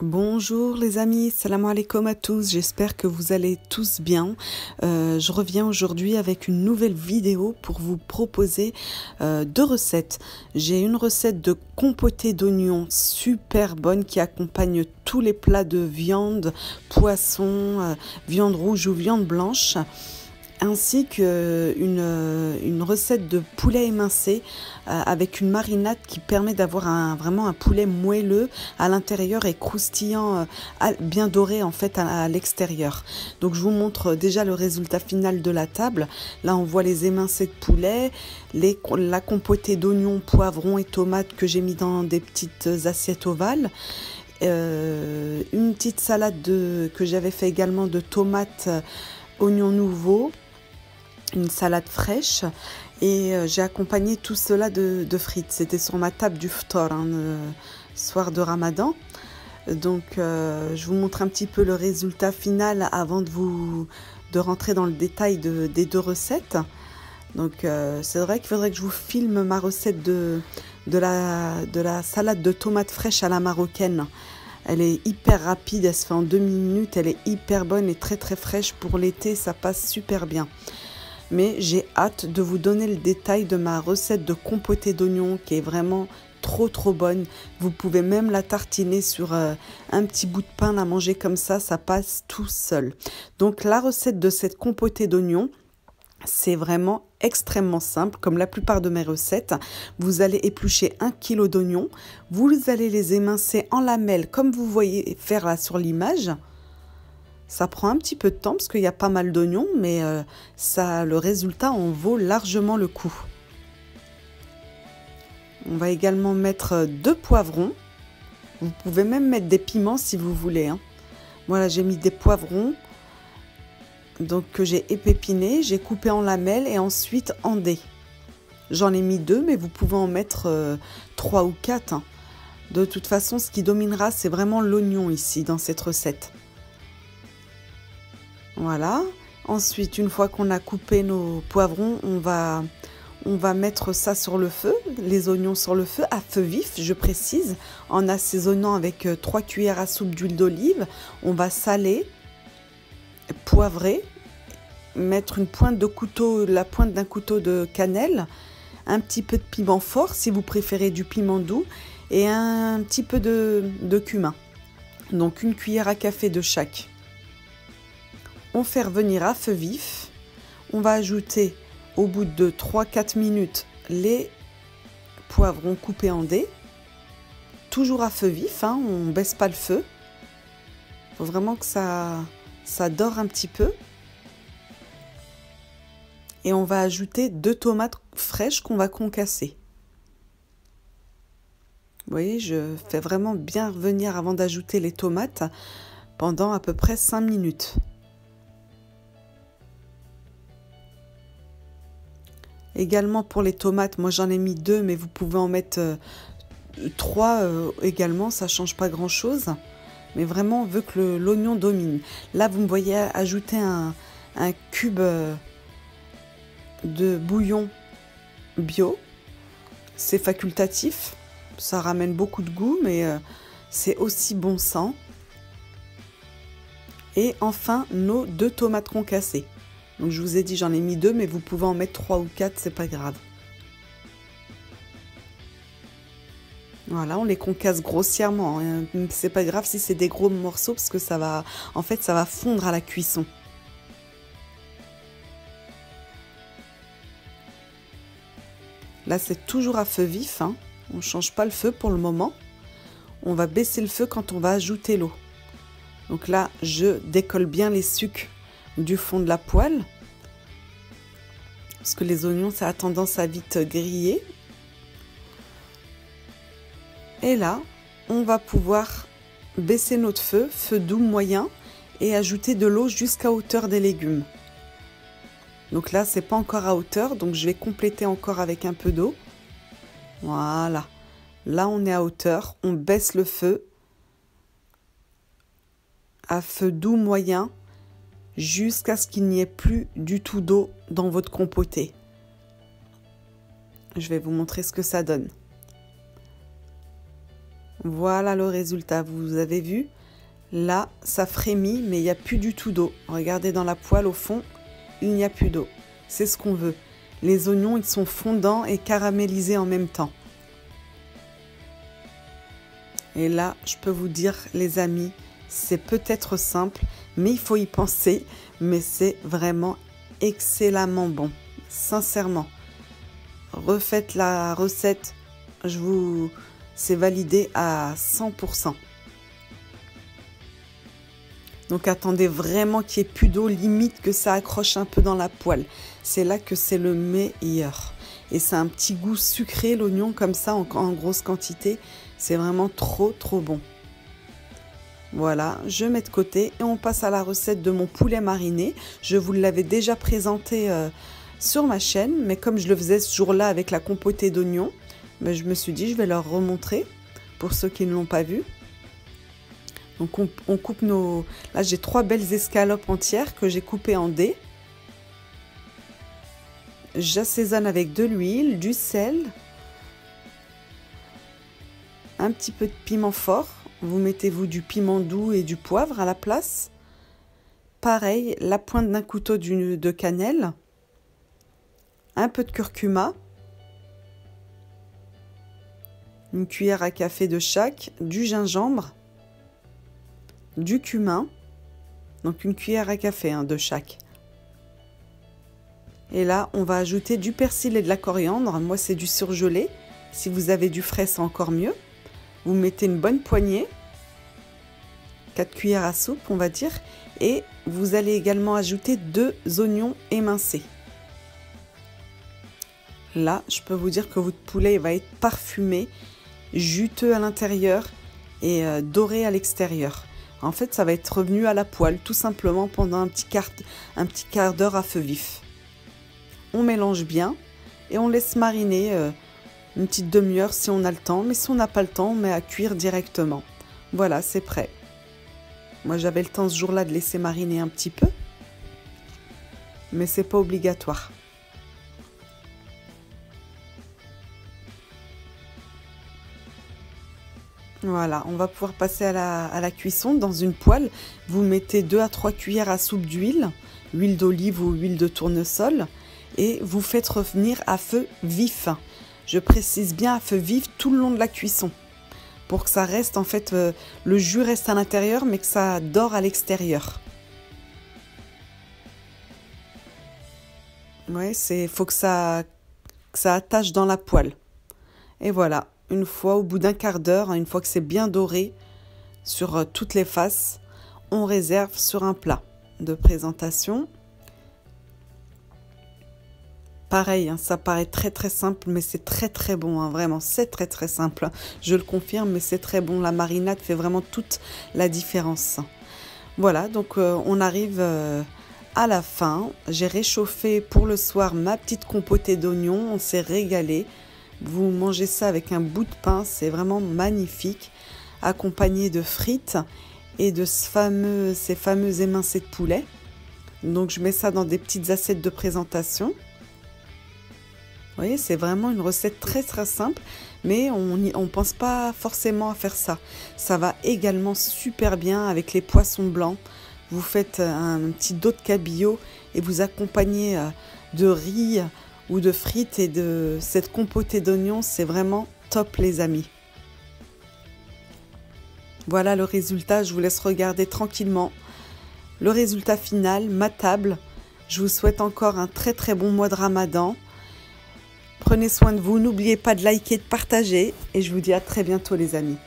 Bonjour les amis, salam alaikum à tous, j'espère que vous allez tous bien. Je reviens aujourd'hui avec une nouvelle vidéo pour vous proposer deux recettes. J'ai une recette de compoté d'oignons super bonne qui accompagne tous les plats de viande, poisson, viande rouge ou viande blanche. Ainsi qu'une recette de poulet émincé avec une marinade qui permet d'avoir vraiment un poulet moelleux à l'intérieur et croustillant, bien doré en fait à l'extérieur. Donc je vous montre déjà le résultat final de la table. Là on voit les émincés de poulet, la compotée d'oignons, poivrons et tomates que j'ai mis dans des petites assiettes ovales. Une petite salade que j'avais fait également de tomates, oignons nouveaux, une salade fraîche et j'ai accompagné tout cela de frites. C'était sur ma table du ftor, soir de Ramadan. Donc je vous montre un petit peu le résultat final avant de rentrer dans le détail des deux recettes. Donc c'est vrai qu'il faudrait que je vous filme ma recette de la salade de tomates fraîches à la marocaine. Elle est hyper rapide, elle se fait en 2 minutes, elle est hyper bonne et très très fraîche pour l'été, ça passe super bien. Mais j'ai hâte de vous donner le détail de ma recette de compotée d'oignons qui est vraiment trop bonne. Vous pouvez même la tartiner sur un petit bout de pain, la manger comme ça passe tout seul. Donc la recette de cette compotée d'oignons, c'est vraiment extrêmement simple, comme la plupart de mes recettes. Vous allez éplucher 1 kg d'oignons, vous allez les émincer en lamelles comme vous voyez faire là sur l'image. Ça prend un petit peu de temps parce qu'il y a pas mal d'oignons, mais le résultat en vaut largement le coup. On va également mettre 2 poivrons. Vous pouvez même mettre des piments si vous voulez. Voilà, j'ai mis des poivrons donc que j'ai épépinés, j'ai coupé en lamelles et ensuite en dés. J'en ai mis 2, mais vous pouvez en mettre 3 ou 4. De toute façon, ce qui dominera, c'est vraiment l'oignon ici dans cette recette. Voilà. Ensuite, une fois qu'on a coupé nos poivrons, on va mettre ça sur le feu, les oignons sur le feu, à feu vif, je précise, en assaisonnant avec 3 cuillères à soupe d'huile d'olive. On va saler, poivrer, mettre une pointe de couteau, la pointe d'un couteau de cannelle, un petit peu de piment fort si vous préférez du piment doux et un petit peu de cumin. Donc une cuillère à café de chaque. On fait revenir à feu vif. On va ajouter au bout de 3-4 minutes les poivrons coupés en dés. Toujours à feu vif, on ne baisse pas le feu. Il faut vraiment que ça dore un petit peu. Et on va ajouter 2 tomates fraîches qu'on va concasser. Vous voyez, je fais vraiment bien revenir avant d'ajouter les tomates pendant à peu près 5 minutes. Également pour les tomates, moi j'en ai mis 2, mais vous pouvez en mettre 3 également, ça ne change pas grand chose. Mais vraiment, on veut que l'oignon domine. Là, vous me voyez ajouter un cube de bouillon bio. C'est facultatif, ça ramène beaucoup de goût, mais c'est aussi bon sang. Et enfin, nos 2 tomates concassées. Donc je vous ai dit, j'en ai mis 2, mais vous pouvez en mettre 3 ou 4, c'est pas grave. Voilà, on les concasse grossièrement. C'est pas grave si c'est des gros morceaux parce que ça va fondre à la cuisson. Là, c'est toujours à feu vif. On ne change pas le feu pour le moment. On va baisser le feu quand on va ajouter l'eau. Donc là, je décolle bien les sucs du fond de la poêle. Parce que les oignons, ça a tendance à vite griller. Et là, on va pouvoir baisser notre feu, feu doux moyen, et ajouter de l'eau jusqu'à hauteur des légumes. Donc là, c'est pas encore à hauteur, donc je vais compléter encore avec un peu d'eau. Voilà. Là, on est à hauteur, on baisse le feu à feu doux moyen jusqu'à ce qu'il n'y ait plus du tout d'eau dans votre compotée. Je vais vous montrer ce que ça donne. Voilà le résultat, vous avez vu? Là, ça frémit, mais il n'y a plus du tout d'eau. Regardez dans la poêle au fond, il n'y a plus d'eau. C'est ce qu'on veut. Les oignons, ils sont fondants et caramélisés en même temps. Et là, je peux vous dire, les amis, c'est peut-être simple, mais il faut y penser. Mais c'est vraiment excellemment bon, sincèrement. Refaites la recette, c'est validé à 100%. Donc attendez vraiment qu'il n'y ait plus d'eau, limite que ça accroche un peu dans la poêle. C'est là que c'est le meilleur. Et c'est un petit goût sucré, l'oignon comme ça en grosse quantité. C'est vraiment trop bon. Voilà, je mets de côté et on passe à la recette de mon poulet mariné. Je vous l'avais déjà présenté sur ma chaîne, mais comme je le faisais ce jour-là avec la compotée d'oignons, je me suis dit je vais leur remontrer pour ceux qui ne l'ont pas vu. Donc on coupe nos... Là j'ai 3 belles escalopes entières que j'ai coupées en dés. J'assaisonne avec de l'huile, du sel, un petit peu de piment fort. Vous mettez-vous du piment doux et du poivre à la place. Pareil, la pointe d'un couteau de cannelle, un peu de curcuma, une cuillère à café de chaque, du gingembre, du cumin, donc une cuillère à café de chaque. Et là, on va ajouter du persil et de la coriandre. Moi, c'est du surgelé. Si vous avez du frais, c'est encore mieux. Vous mettez une bonne poignée, 4 cuillères à soupe, on va dire. Et vous allez également ajouter 2 oignons émincés. Là, je peux vous dire que votre poulet va être parfumé, juteux à l'intérieur et doré à l'extérieur. En fait, ça va être revenu à la poêle, tout simplement pendant un petit quart d'heure à feu vif. On mélange bien et on laisse mariner une petite demi-heure si on a le temps. Mais si on n'a pas le temps, on met à cuire directement. Voilà, c'est prêt. Moi, j'avais le temps ce jour-là de laisser mariner un petit peu. Mais c'est pas obligatoire. Voilà, on va pouvoir passer à la cuisson. Dans une poêle, vous mettez 2 à 3 cuillères à soupe d'huile, huile d'olive ou huile de tournesol, et vous faites revenir à feu vif. Je précise bien à feu vif tout le long de la cuisson, pour que ça reste, en fait, le jus reste à l'intérieur, mais que ça dore à l'extérieur. Ouais, faut que ça attache dans la poêle. Et voilà. Une fois, au bout d'un quart d'heure, une fois que c'est bien doré sur toutes les faces, on réserve sur un plat de présentation. Pareil, ça paraît très simple, mais c'est très bon, vraiment, c'est très simple. Je le confirme, mais c'est très bon. La marinade fait vraiment toute la différence. Voilà, donc on arrive à la fin. J'ai réchauffé pour le soir ma petite compotée d'oignons, on s'est régalé. Vous mangez ça avec un bout de pain, c'est vraiment magnifique, accompagné de frites et de ces fameux émincés de poulet. Donc je mets ça dans des petites assiettes de présentation. Vous voyez, c'est vraiment une recette très simple, mais on pense pas forcément à faire ça. Ça va également super bien avec les poissons blancs. Vous faites un petit dos de cabillaud et vous accompagnez de riz ou de frites et de cette compotée d'oignons, c'est vraiment top les amis. Voilà le résultat, je vous laisse regarder tranquillement. Le résultat final, ma table. Je vous souhaite encore un très bon mois de Ramadan. Prenez soin de vous, n'oubliez pas de liker et de partager et je vous dis à très bientôt les amis.